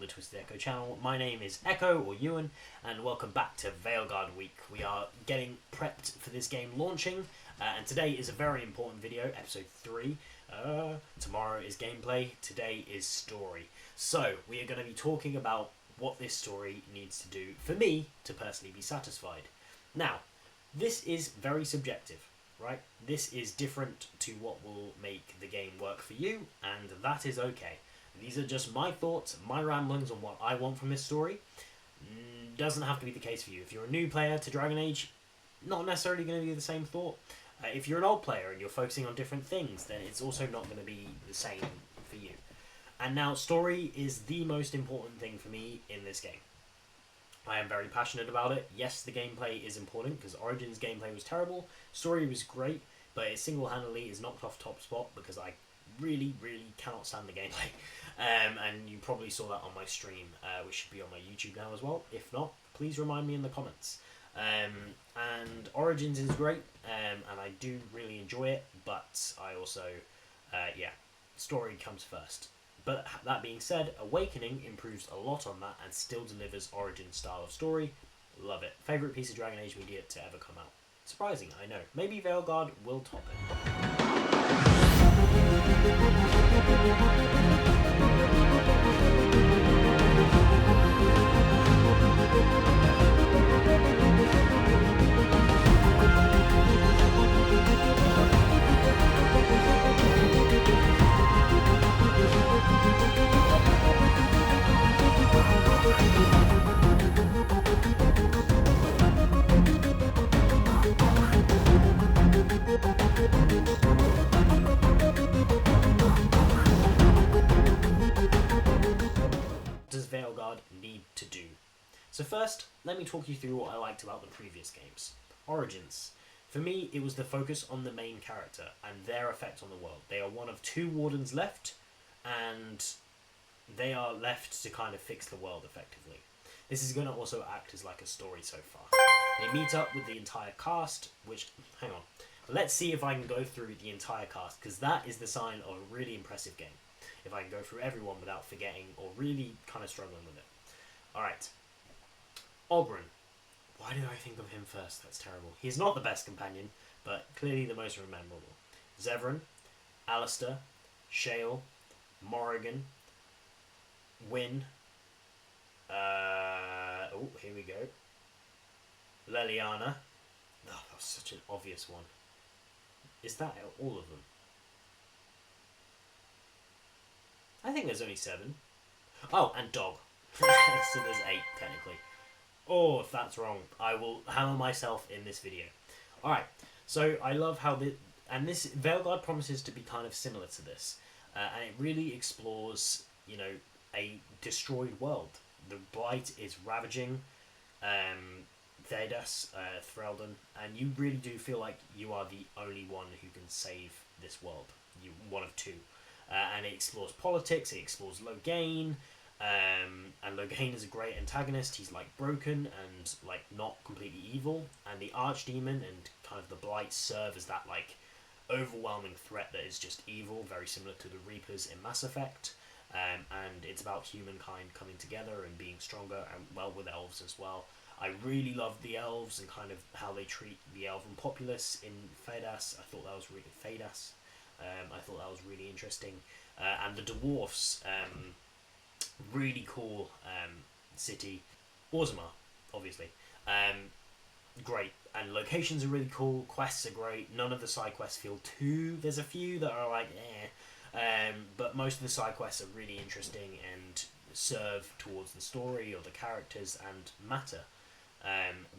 the Twisted Echo channel. My name is Echo, or Ewan, and welcome back to Veilguard week. We are getting prepped for this game launching, and today is a very important video, episode 3. Tomorrow is gameplay, today is story. So, we are going to be talking about what this story needs to do for me to personally be satisfied. Now, this is very subjective, right? This is different to what will make the game work for you, and that is okay. These are just my thoughts, my ramblings on what I want from this story. Doesn't have to be the case for you. If you're a new player to Dragon Age, not necessarily going to be the same thought. If you're an old player and you're focusing on different things, then it's also not going to be the same for you. And now, story is the most important thing for me in this game. I am very passionate about it. Yes, the gameplay is important, because Origins gameplay was terrible. Story was great, but it single-handedly is knocked off top spot because I really cannot stand the gameplay. And you probably saw that on my stream, which should be on my YouTube now as well. If not, please remind me in the comments. And Origins is great, and I do really enjoy it, but I also, story comes first. But that being said, Awakening improves a lot on that and still delivers Origins style of story. Love it. Favourite piece of Dragon Age media to ever come out. Surprising, I know. Maybe Veilguard will top it. Does Veilguard need to do? So first, let me talk you through what I liked about the previous games. Origins. For me, it was the focus on the main character and their effect on the world. They are one of 2 wardens left, and they are left to kind of fix the world effectively. This is going to also act as like a story so far. They meet up with the entire cast, which, hang on, let's see if I can go through the entire cast, because that is the sign of a really impressive game. If I can go through everyone without forgetting or really kind of struggling with it. Alright. Oberyn. Why did I think of him first? That's terrible. He's not the best companion, but clearly the most memorable. Zevran, Alistair, Shale, Morrigan, Wynne. Here we go. Leliana. Oh, that was such an obvious one. Is that all of them? I think there's only 7. Oh, and Dog. So there's 8, technically. Oh, if that's wrong, I will hammer myself in this video. Alright, so I love how this Veilguard promises to be kind of similar to this. And it really explores, a destroyed world. The Blight is ravaging Thedas, Threlden, and you really do feel like you are the only one who can save this world. You're one of 2. And it explores politics, it explores Loghain, and Loghain is a great antagonist. He's like broken and like not completely evil, and the Archdemon and kind of the Blight serve as that like overwhelming threat that is just evil, very similar to the Reapers in Mass Effect. And it's about humankind coming together and being stronger, and well, with elves as well. I really love the elves and kind of how they treat the elven populace in Thedas. I thought that was really Thedas. I thought that was really interesting. And the dwarfs, really cool city. Orzammar, obviously. Great. And locations are really cool. Quests are great. None of the side quests feel too... There's a few that are like, but most of the side quests are really interesting and serve towards the story or the characters and matter.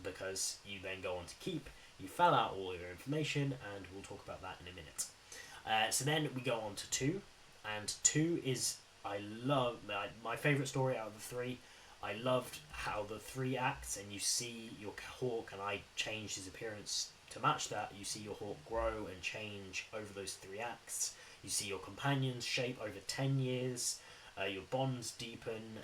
Because you then go on to keep. You fill out all your information, and we'll talk about that in a minute. So then we go on to 2, and 2 is, I love, my favourite story out of the 3. I loved how the 3 acts, and you see your Hawk, and I changed his appearance to match that. You see your Hawk grow and change over those 3 acts. You see your companions shape over 10 years, your bonds deepen,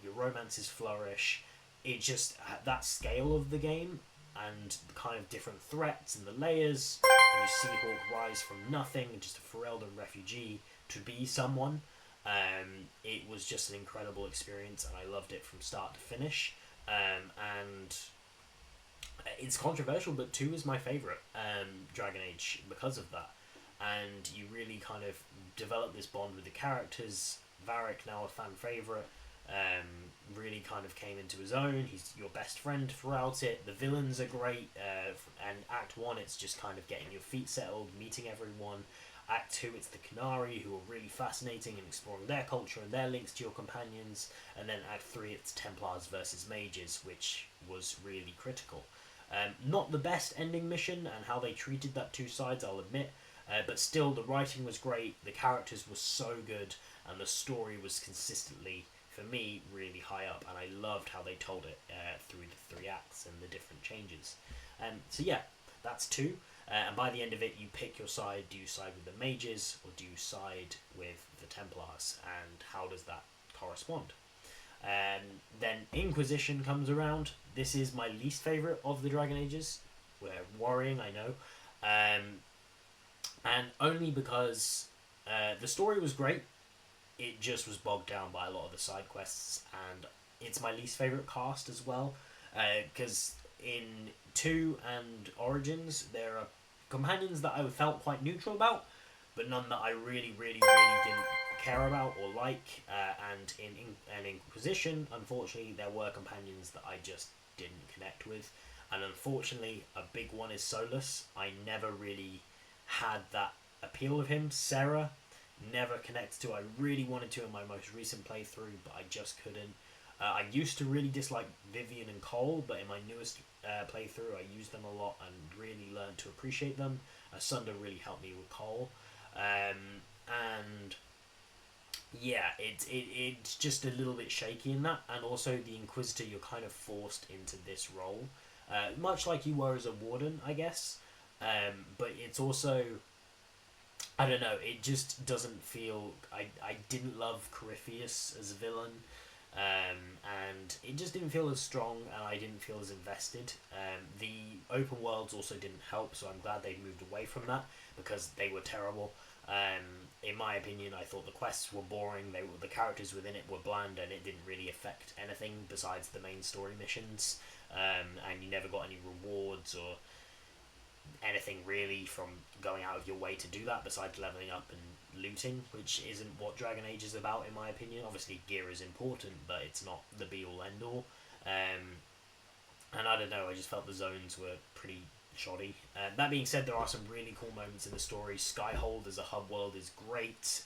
your romances flourish. It just, that scale of the game, and the kind of different threats and the layers, and you see Hawk rise from nothing, just a Ferelden refugee, to be someone, It was just an incredible experience, and I loved it from start to finish. And it's controversial, but 2 is my favourite Dragon Age because of that. And you really kind of develop this bond with the characters. Varric, now a fan favourite, really kind of came into his own. He's your best friend throughout it. The villains are great, and Act 1, it's just kind of getting your feet settled, meeting everyone. Act 2, it's the Canary, who are really fascinating and exploring their culture and their links to your companions. And then Act 3, it's Templars versus Mages, which was really critical. Not the best ending mission, and how they treated that 2 sides, I'll admit. But still, the writing was great, the characters were so good, and the story was consistently, for me, really high up. And I loved how they told it through the 3 acts and the different changes. So yeah, that's 2. And by the end of it, you pick your side. Do you side with the Mages, or do you side with the Templars? And how does that correspond? Then Inquisition comes around. This is my least favourite of the Dragon Ages. We're worrying, I know. And only because the story was great. It just was bogged down by a lot of the side quests. And it's my least favourite cast as well. Because in 2 and Origins, there are companions that I felt quite neutral about, but none that I really didn't care about or like. And in Inquisition, unfortunately, there were companions that I just didn't connect with. And unfortunately, a big one is Solus. I never really had that appeal of him. Sarah, never connected to. I really wanted to in my most recent playthrough, but I just couldn't. I used to really dislike Vivian and Cole, but in my newest playthrough, I used them a lot and really learned to appreciate them. Sunder really helped me with Cole. And yeah, it's just a little bit shaky in that. And also the Inquisitor, you're kind of forced into this role. Much like you were as a Warden, I guess. But it's also, I don't know, it just doesn't feel... I didn't love Corypheus as a villain. And it just didn't feel as strong, and I didn't feel as invested. The open worlds also didn't help, so I'm glad they moved away from that, because they were terrible. In my opinion, I thought the quests were boring, the characters within it were bland, and it didn't really affect anything besides the main story missions. And you never got any rewards or anything really from going out of your way to do that, besides leveling up and looting, which isn't what Dragon Age is about, in my opinion. Obviously gear is important, but it's not the be all end all. And I don't know, I just felt the zones were pretty shoddy. That being said, there are some really cool moments in the story. Skyhold as a hub world is great.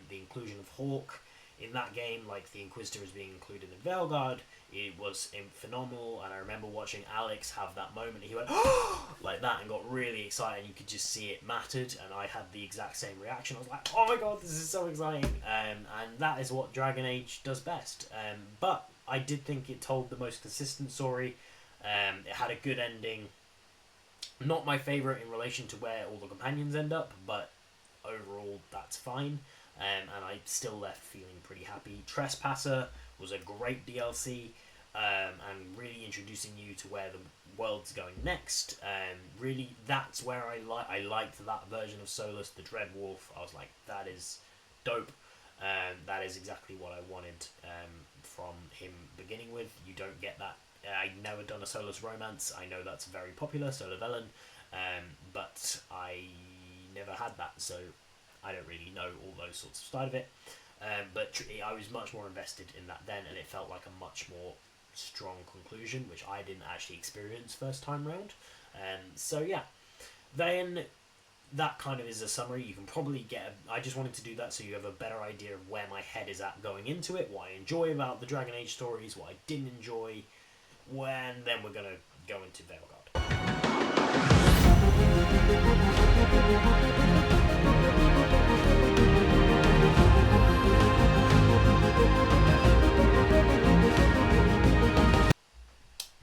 The inclusion of Hawk in that game, like the Inquisitor is being included in Veilguard, it was phenomenal. And I remember watching Alex have that moment, he went like that and got really excited, and you could just see it mattered, and I had the exact same reaction. I was like, oh my god, this is so exciting. And that is what Dragon Age does best. But I did think it told the most consistent story. It had a good ending. Not my favourite in relation to where all the companions end up, but overall that's fine. And I still left feeling pretty happy. Trespasser was a great DLC, and really introducing you to where the world's going next. Really, that's where I liked that version of Solus, the Dread Wolf. I was like, that is dope. That is exactly what I wanted from him beginning with. You don't get that. I'd never done a Solus romance. I know that's very popular, Solar Velen, but I never had that, so I don't really know all those sorts of side of it. But I was much more invested in that then, and it felt like a much more strong conclusion, which I didn't actually experience first time round. So yeah, then that kind of is a summary. You can probably I just wanted to do that so you have a better idea of where my head is at going into it, what I enjoy about the Dragon Age stories, what I didn't enjoy, and then we're going to go into Veilguard.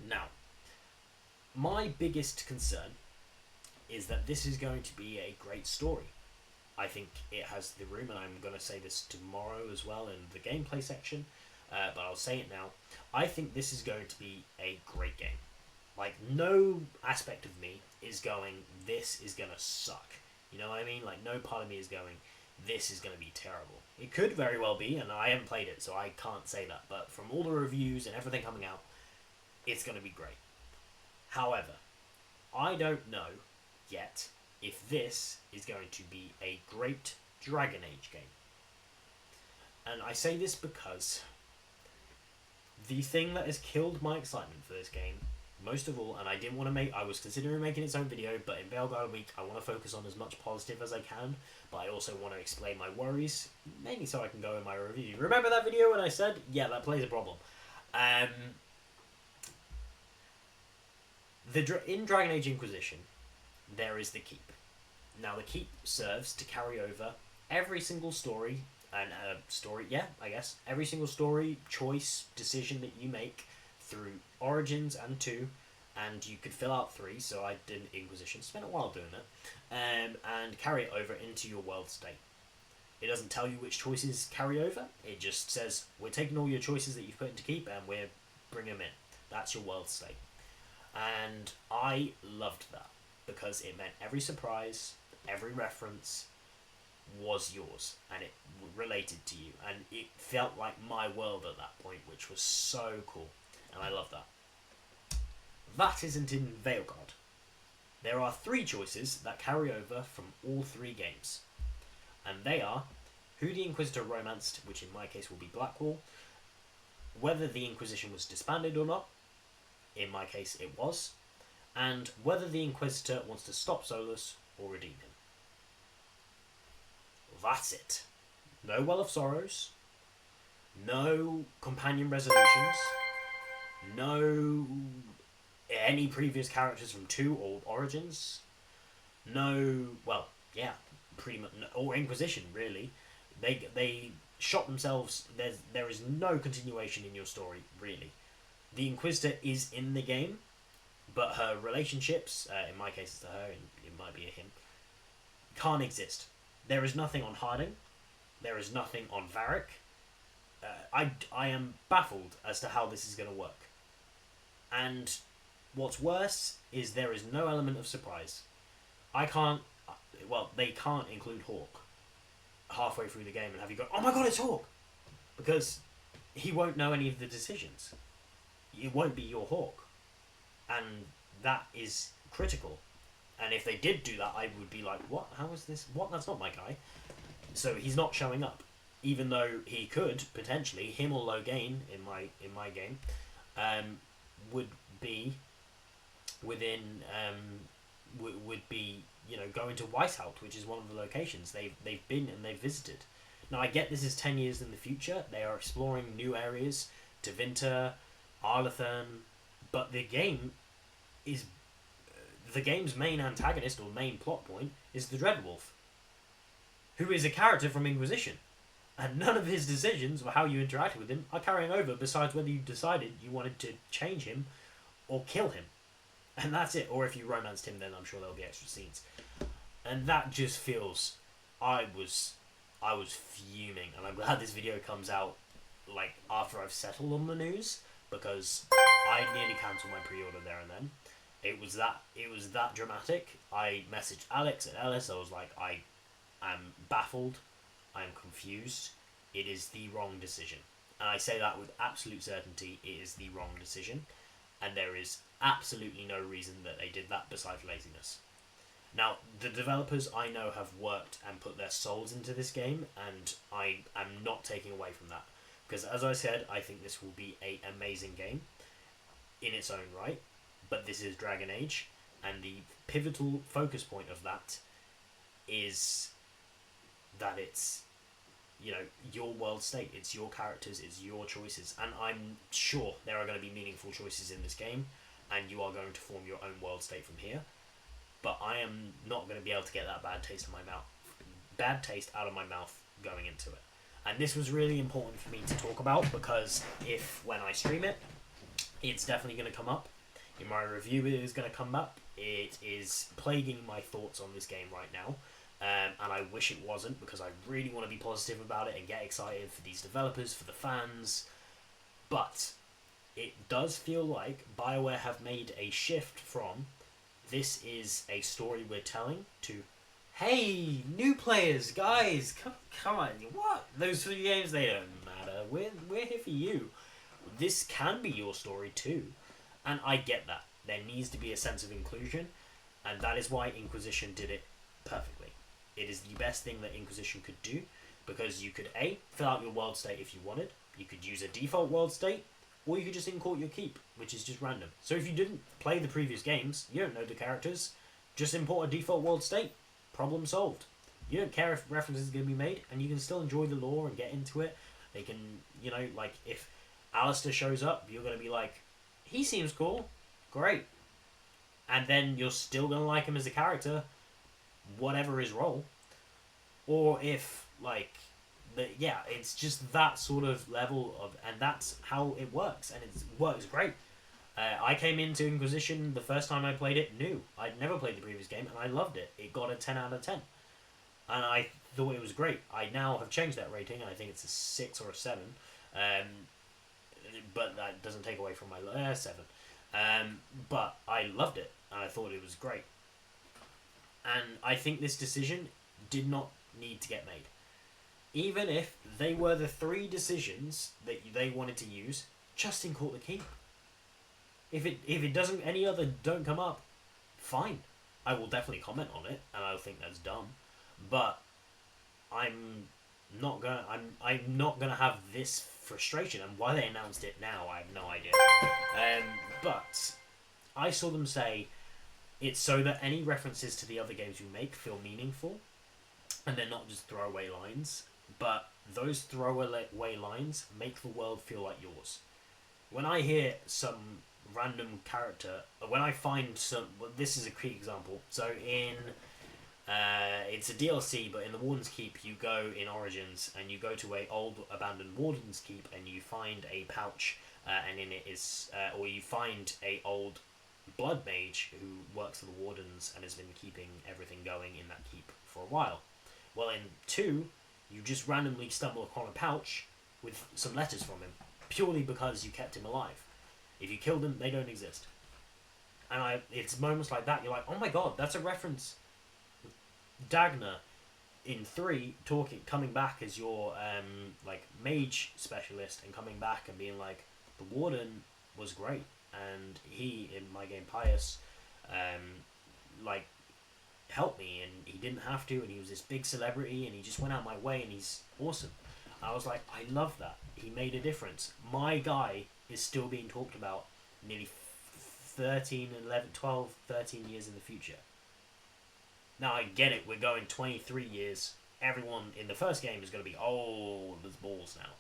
Now, my biggest concern is that this is going to be a great story. I think it has the room, and I'm going to say this tomorrow as well in the gameplay section, but I'll say it now. I think this is going to be a great game. Like, no aspect of me is going, this is going to suck. You know what I mean? Like, no part of me is going, this is going to be terrible. It could very well be, and I haven't played it, so I can't say that. But from all the reviews and everything coming out, it's going to be great. However, I don't know yet if this is going to be a great Dragon Age game. And I say this because the thing that has killed my excitement for this game, most of all, and I was considering making its own video, but in Veilguard Week, I want to focus on as much positive as I can, but I also want to explain my worries, mainly so I can go in my review. Remember that video when I said, yeah, that plays a problem? In Dragon Age Inquisition, there is the Keep. Now, the Keep serves to carry over every single story, every single story, choice, decision that you make through Origins and 2, and you could fill out 3, so I did Inquisition, spent a while doing it, and carry it over into your world state. It doesn't tell you which choices carry over, it just says, we're taking all your choices that you've put into Keep, and we're bringing them in. That's your world state. And I loved that, because it meant every surprise, every reference was yours, and it related to you, and it felt like my world at that point, which was so cool, and I love that. That isn't in Veilguard. There are 3 choices that carry over from all 3 games, and they are who the Inquisitor romanced, which in my case will be Blackwall, whether the Inquisition was disbanded or not, in my case it was, and whether the Inquisitor wants to stop Solus or redeem him. That's it. No Well of Sorrows, no companion resolutions, no any previous characters from 2 or Origins, no, well, yeah, pretty much, or Inquisition, really. They shot themselves. There is no continuation in your story, really. The Inquisitor is in the game, but her relationships, in my case it's to her, it might be a him, can't exist. There is nothing on Harding. There is nothing on Varric. I am baffled as to how this is going to work. And what's worse is there is no element of surprise. They can't include Hawk halfway through the game and have you go, oh my god, it's Hawk! Because he won't know any of the decisions. It won't be your Hawk. And that is critical. And if they did do that, I would be like, what? How is this? What? That's not my guy. So he's not showing up. Even though he could, potentially, him or Logain in my game, would be within, would be, going to Weishaupt, which is one of the locations they've been and they've visited. Now, I get this is 10 years in the future. They are exploring new areas, Tevinter, Arlathan, but the game's main antagonist or main plot point is the Dreadwolf, who is a character from Inquisition, and none of his decisions or how you interacted with him are carrying over, besides whether you decided you wanted to change him or kill him, and that's it. Or if you romanced him, then I'm sure there'll be extra scenes. And that just feels, I was fuming, and I'm glad this video comes out like after I've settled on the news, because I nearly cancelled my pre-order there and then. It was that dramatic. I messaged Alex and Ellis. I was like, I am baffled. I am confused. It is the wrong decision. And I say that with absolute certainty. It is the wrong decision. And there is absolutely no reason that they did that besides laziness. Now, the developers I know have worked and put their souls into this game, and I am not taking away from that. Because as I said, I think this will be an amazing game in its own right. But this is Dragon Age, and the pivotal focus point of that is that it's, your world state, it's your characters, it's your choices, and I'm sure there are going to be meaningful choices in this game, and you are going to form your own world state from here, but I am not going to be able to get that bad taste out of my mouth going into it. And this was really important for me to talk about, because when I stream it, it's definitely going to come up. In my review, it is going to come up. It is plaguing my thoughts on this game right now, and I wish it wasn't, because I really want to be positive about it and get excited for these developers, for the fans. But it does feel like BioWare have made a shift from, this is a story we're telling, to Hey, new players, guys, come on. What? Those 3 games, they don't matter. We're here for you. This can be your story too. And I get that. There needs to be a sense of inclusion, and that is why Inquisition did it perfectly. It is the best thing that Inquisition could do, because you could A, fill out your world state if you wanted, you could use a default world state, or you could just import your keep, which is just random. So if you didn't play the previous games, you don't know the characters, just import a default world state. Problem solved. You don't care if references are going to be made, and you can still enjoy the lore and get into it. They can, like, if Alistair shows up, you're going to be like, he seems cool, great. And then you're still going to like him as a character, whatever his role. Or if, like, it's just that sort of level of, and that's how it works, and it works great. I came into Inquisition the first time I played it new. I'd never played the previous game, and I loved it. It got a 10 out of 10. And I thought it was great. I now have changed that rating, and I think it's a 6 or a 7. But that doesn't take away from my 7. But I loved it, and I thought it was great. And I think this decision did not need to get made. Even if they were the 3 decisions that they wanted to use, just import the keep. If it doesn't, any other don't come up, fine. I will definitely comment on it, and I'll think that's dumb. But I'm not gonna have this frustration. And why they announced it now, I have no idea. But I saw them say it's so that any references to the other games you make feel meaningful, and they're not just throwaway lines. But those throwaway lines make the world feel like yours. When I hear some random character, when I find some, well, this is a quick example. So in it's a DLC, but in the Warden's Keep, you go in Origins and you go to a old abandoned Warden's Keep and you find a pouch, and in it is, or you find a old blood mage who works for the Wardens and has been keeping everything going in that keep for a while. Well, in 2, you just randomly stumble upon a pouch with some letters from him, purely because you kept him alive. If you kill them, they don't exist. And it's moments like that, you're like, oh my god, that's a reference. Dagna in 3 coming back as your like mage specialist and coming back and being like, the Warden was great, and he in my game Pius like helped me, and he didn't have to, and he was this big celebrity, and he just went out my way, and he's awesome. I was like, I love that. He made a difference. My guy is still being talked about nearly 13, 11, 12, 13 years in the future. Now, I get it, we're going 23 years. Everyone in the first game is going to be old as balls now.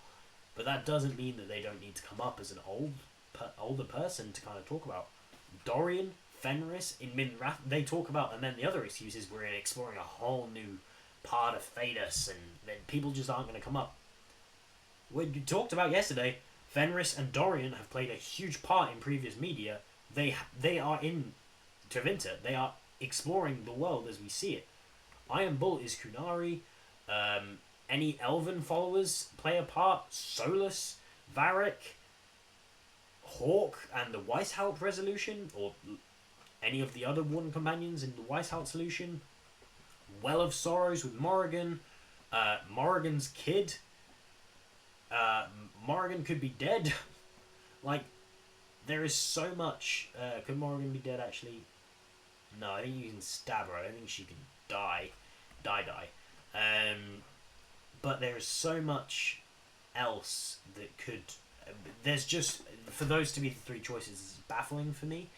But that doesn't mean that they don't need to come up as an older person to kind of talk about. Dorian, Fenris, in Minrath, they talk about, and then the other excuse is we're exploring a whole new part of Thedas, and then people just aren't going to come up. We talked about yesterday, Fenris and Dorian have played a huge part in previous media. They are in Tevinter. They are exploring the world as we see it. Iron Bull is Kunari. Any Elven followers play a part. Solus, Varric, Hawk, and the Weishaupt Resolution, or any of the other Warden companions in the Weishaupt solution. Well of Sorrows with Morrigan. Morrigan's kid. Morrigan could be dead. Like, there is so much. Could Morrigan be dead, actually? No, I think you can stab her. I don't think she can die. But there is so much else that could... There's just... For those to be the 3 choices is baffling for me.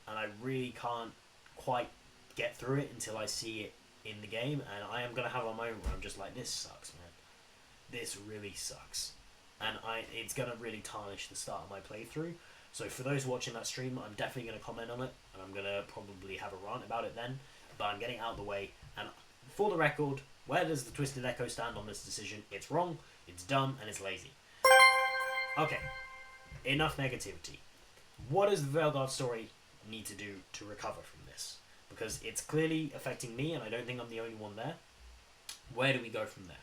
And I really can't quite get through it until I see it in the game. And I am going to have a moment where I'm just like, this sucks, man. This really sucks. And it's going to really tarnish the start of my playthrough. So for those watching that stream, I'm definitely going to comment on it, and I'm going to probably have a rant about it then, but I'm getting out of the way. And for the record, where does the Twisted Echo stand on this decision? It's wrong, it's dumb, and it's lazy. Okay, enough negativity. What does the Veilguard story need to do to recover from this? Because it's clearly affecting me, and I don't think I'm the only one there. Where do we go from there?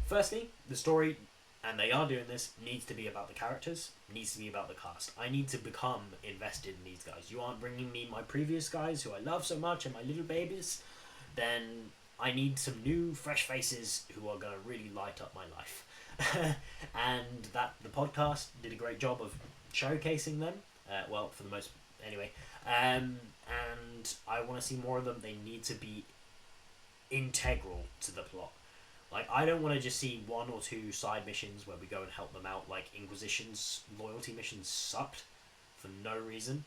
Firstly, the story, and they are doing this, needs to be about the characters, needs to be about the cast. I need to become invested in these guys. You aren't bringing me my previous guys who I love so much and my little babies. then I need some new, fresh faces who are going to really light up my life. And that the podcast did a great job of showcasing them. Well, for the most, anyway. And I want to see more of them. They need to be integral to the plot. Like, I don't want to just see one or two side missions where we go and help them out. Like, Inquisition's loyalty missions sucked for no reason,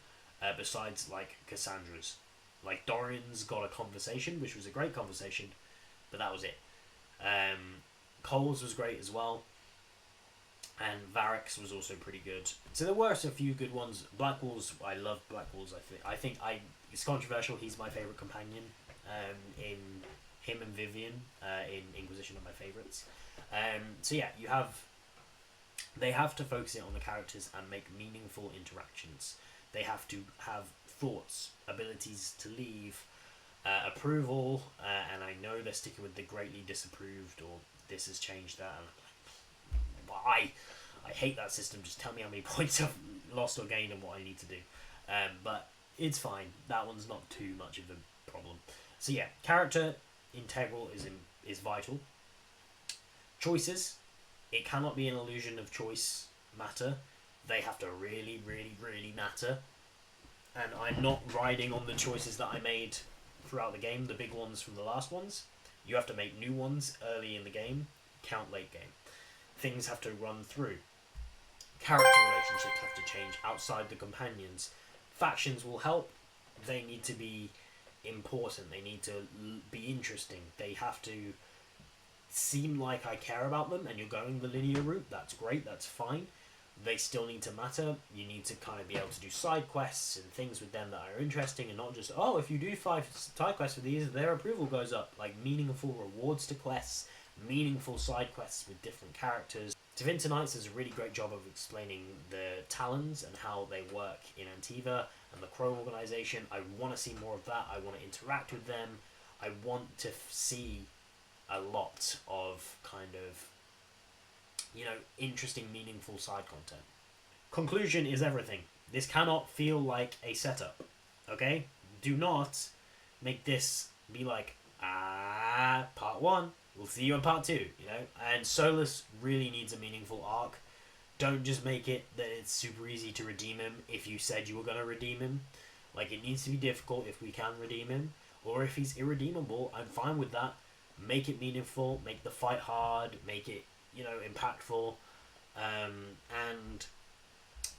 besides, like, Cassandra's. Like, Dorian's got a conversation, which was a great conversation, but that was it. Cole's was great as well, and Varric's was also pretty good. So there were a few good ones. Blackwall's, I love Blackwall's. I think it's controversial. He's my favorite companion. In him and Vivian in Inquisition are my favorites. So yeah, they have to focus it on the characters and make meaningful interactions. They have to have thoughts, abilities to leave, approval, and I know they're sticking with the greatly disapproved or this has changed that. And why? I hate that system. Just tell me how many points I've lost or gained and what I need to do. But it's fine. That one's not too much of a problem. So yeah, character integral is vital. Choices, it cannot be an illusion of choice matter. They have to really, really, really matter. And I'm not riding on the choices that I made throughout the game, the big ones from the last ones. You have to make new ones early in the game, count late game. Things have to run through. Character relationships have to change outside the companions. Factions will help. They need to be important. They need to be interesting. They have to seem like I care about them, and you're going the linear route. That's great. That's fine. They still need to matter. You need to kind of be able to do side quests and things with them that are interesting, and not just, oh, if you do 5 side quests with these, their approval goes up. Like, meaningful rewards to quests, meaningful side quests with different characters. Tevinter Knights does a really great job of explaining the Talons and how they work in Antiva and the Crow organization. I want to see more of that. I want to interact with them. I want to see a lot of kind of, interesting, meaningful side content. Conclusion is everything. This cannot feel like a setup, okay? Do not make this be like, part 1, we'll see you in part 2, And Solus really needs a meaningful arc. Don't just make it that it's super easy to redeem him if you said you were going to redeem him. Like, it needs to be difficult if we can redeem him. Or if he's irredeemable, I'm fine with that. Make it meaningful, make the fight hard, make it, impactful. And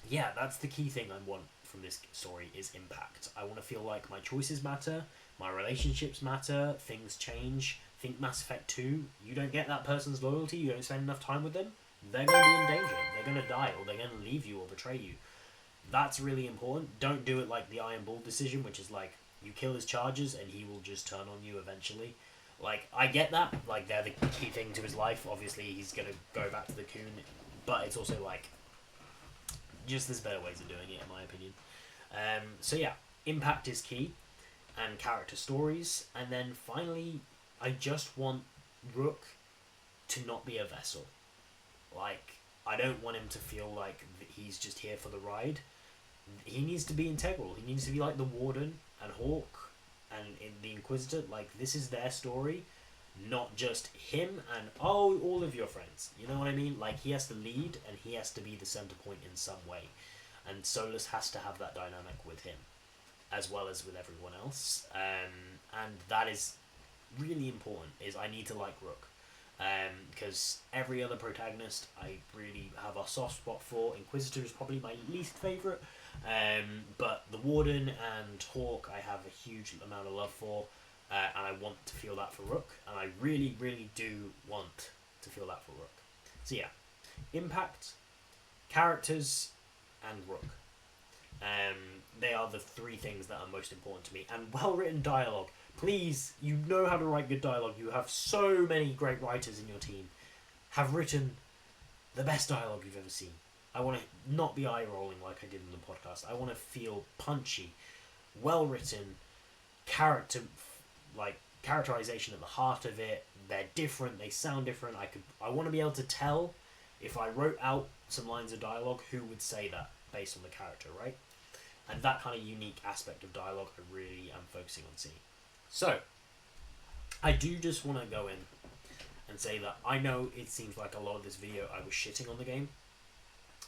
yeah, that's the key thing I want from this story is impact. I want to feel like my choices matter, my relationships matter, things change. Think Mass Effect 2, you don't get that person's loyalty, you don't spend enough time with them, they're going to be in danger, they're going to die, or they're going to leave you or betray you. That's really important. Don't do it like the Iron Bull decision, which is like, you kill his charges and he will just turn on you eventually. Like, I get that, like, they're the key thing to his life. Obviously, he's going to go back to the Coon, but it's also like, just there's better ways of doing it, in my opinion. So yeah, impact is key, and character stories, and then finally, I just want Rook to not be a vessel. Like, I don't want him to feel like he's just here for the ride. He needs to be integral. He needs to be like the Warden and Hawk and in the Inquisitor. Like, this is their story, not just him and, all of your friends. You know what I mean? Like, he has to lead and he has to be the center point in some way. And Solus has to have that dynamic with him, as well as with everyone else. And that is really important, is I need to like Rook. Because every other protagonist I really have a soft spot for. Inquisitor is probably my least favourite. But the Warden and Hawk I have a huge amount of love for. And I want to feel that for Rook. And I really, really do want to feel that for Rook. So yeah, impact, characters, and Rook. They are the 3 things that are most important to me. And well-written dialogue. Please, you know how to write good dialogue. You have so many great writers in your team. Have written the best dialogue you've ever seen. I want to not be eye-rolling like I did in the podcast. I want to feel punchy, well-written, characterization at the heart of it. They're different. They sound different. I want to be able to tell if I wrote out some lines of dialogue who would say that based on the character, right? And that kind of unique aspect of dialogue I really am focusing on seeing. So, I do just want to go in and say that I know it seems like a lot of this video I was shitting on the game,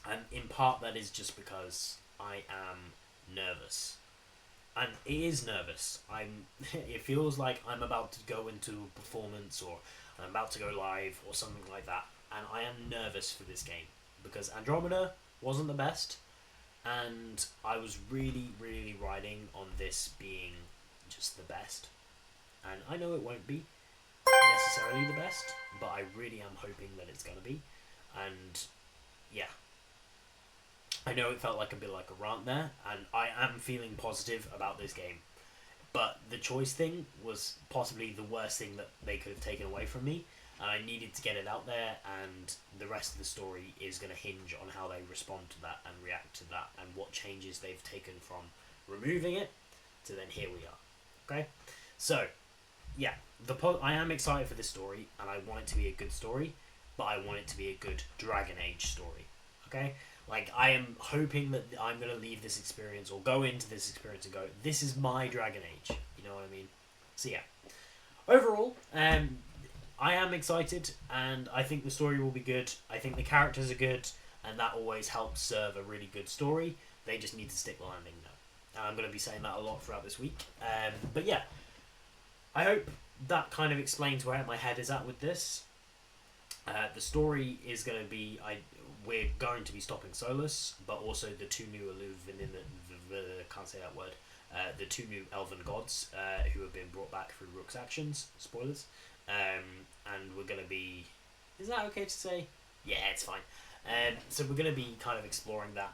and in part that is just because I am nervous. And it is nervous. It feels like I'm about to go into a performance, or I'm about to go live or something like that, and I am nervous for this game because Andromeda wasn't the best, and I was really, really riding on this being just the best. And I know it won't be necessarily the best, but I really am hoping that it's going to be. And yeah, I know it felt like a bit like a rant there, and I am feeling positive about this game. But the choice thing was possibly the worst thing that they could have taken away from me, and I needed to get it out there, and the rest of the story is going to hinge on how they respond to that and react to that, and what changes they've taken from removing it to then here we are. Okay? So, yeah, I am excited for this story, and I want it to be a good story, but I want it to be a good Dragon Age story. Okay? Like, I am hoping that I'm going to leave this experience, or go into this experience and go, this is my Dragon Age. You know what I mean? So, yeah. Overall, I am excited, and I think the story will be good. I think the characters are good, and that always helps serve a really good story. They just need to stick the landing now. And I'm going to be saying that a lot throughout this week. But, yeah. I hope that kind of explains where my head is at with this. The story is going to be... We're going to be stopping Solus, but also the two new can't say that word. The two new elven gods who have been brought back through Rook's actions. Spoilers. And we're going to be... Is that okay to say? Yeah, it's fine. So we're going to be kind of exploring that.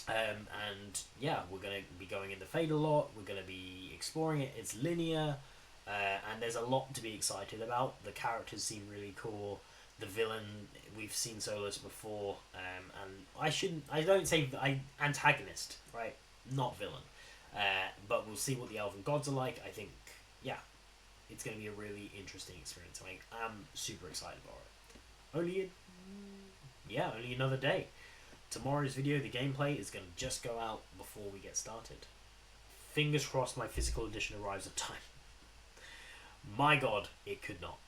And yeah, we're going to be going into Fade a lot. We're going to be exploring it. It's linear. And there's a lot to be excited about. The characters seem really cool. The villain, we've seen Solus before, and I don't say antagonist, right? Not villain. But we'll see what the elven gods are like. I think, yeah, it's going to be a really interesting experience. I'm super excited about it. Only another day. Tomorrow's video, the gameplay, is going to just go out before we get started. Fingers crossed my physical edition arrives on time. My god, it could not.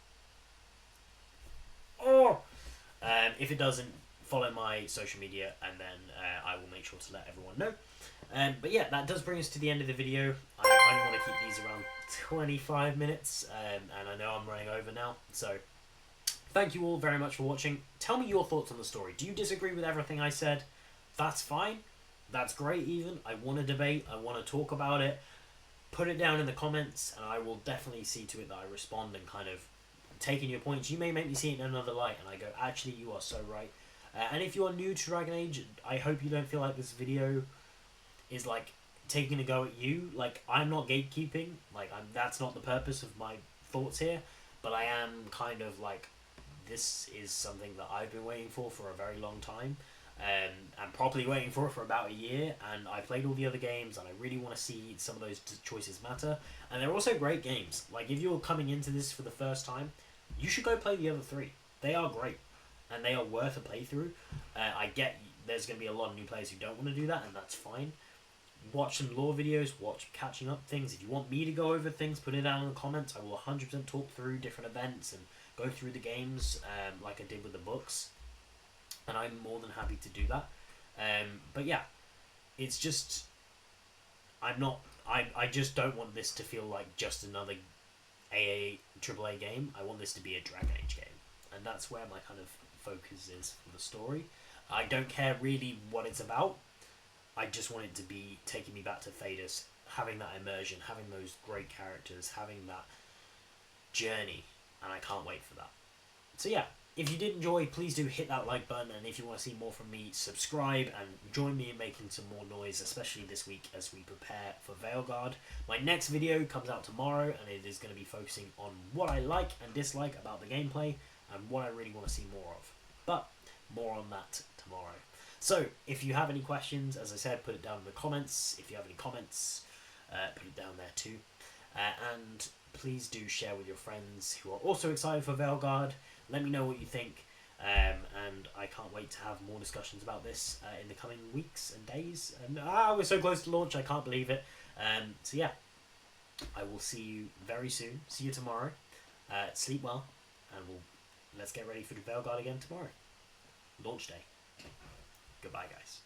If it doesn't, follow my social media, and then I will make sure to let everyone know. But yeah, that does bring us to the end of the video. I want to keep these around 25 minutes, and I know I'm running over now. So thank you all very much for watching. Tell me your thoughts on the story. Do you disagree with everything I said? That's fine. That's great even. I want to debate. I want to talk about it. Put it down in the comments, and I will definitely see to it that I respond and kind of taking your points. You may make me see it in another light, and I go, actually, you are so right. And if you are new to Dragon Age, I hope you don't feel like this video is like taking a go at you. Like, I'm not gatekeeping. Like, that's not the purpose of my thoughts here. But I am kind of like, this is something that I've been waiting for a very long time. I'm properly waiting for it for about a year, and I played all the other games, and I really want to see some of those choices matter. And they're also great games. Like, if you're coming into this for the first time, you should go play the other three. They are great, and they are worth a playthrough. I get there's going to be a lot of new players who don't want to do that, and that's fine. Watch some lore videos, watch catching up things. If you want me to go over things, put it down in the comments. I will 100% talk through different events and go through the games like I did with the books. And I'm more than happy to do that. But yeah, it's just... I just don't want this to feel like just another AAA game. I want this to be a Dragon Age game. And that's where my kind of focus is for the story. I don't care really what it's about. I just want it to be taking me back to Thedas, having that immersion, having those great characters, having that journey. And I can't wait for that. So yeah. If you did enjoy, please do hit that like button, and if you want to see more from me, subscribe and join me in making some more noise, especially this week as we prepare for Veilguard. My next video comes out tomorrow, and it is going to be focusing on what I like and dislike about the gameplay and what I really want to see more of. But more on that tomorrow. So, if you have any questions, as I said, put it down in the comments. If you have any comments, put it down there too. And please do share with your friends who are also excited for Veilguard. Let me know what you think, and I can't wait to have more discussions about this in the coming weeks and days. And we're so close to launch, I can't believe it. So yeah, I will see you very soon. See you tomorrow. Sleep well, and let's get ready for the Veilguard again tomorrow. Launch day. Goodbye, guys.